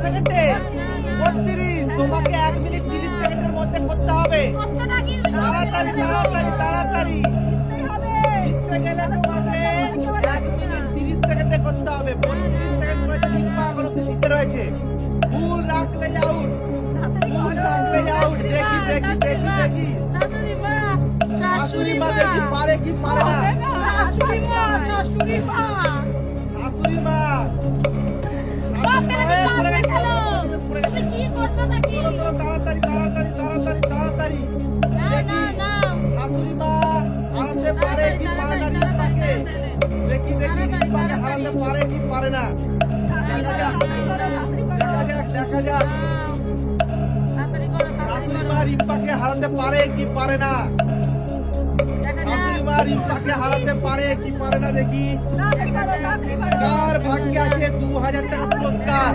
সেকেন্ডে 32। তোমাকে 1 মিনিট 30 সেকেন্ডের মধ্যে করতে হবে। তাড়াতাড়ি তাড়াতাড়ি তাড়াতাড়ি। জিততে গেলে তোমাকে 1 মিনিট 30 সেকেন্ডে করতে হবে। 32 সেকেন্ড করে 3 পা এখনো জিতে রয়েছে। ফুল রাখলে আউট, ফুল রাখলে আউট। দেখি দেখি দেখি দেখি শাশুড়ি মা দেখি পারে কি পারে না। শাশুড়ি মা তাড়াতাড়ি তাড়াতাড়ি তাড়াতাড়ি তাড়াতাড়ি। দেখি শাশুড়ি মা হারাতে পারে কি পারে না রিম্পাকে। দেখি দেখি রিম্পাকে হারাতে পারে কি পারে না। দেখা যাক দেখা যাক দেখা যাক শাশুড়ি মা রিম্পাকে হারাতে পারে কি পারে না। শাশুড়ি মা রিম্পাকে হারাতে পারে কি পারে না। দেখি কার ভাগ্যে আছে 2000 টাকা পুরস্কার।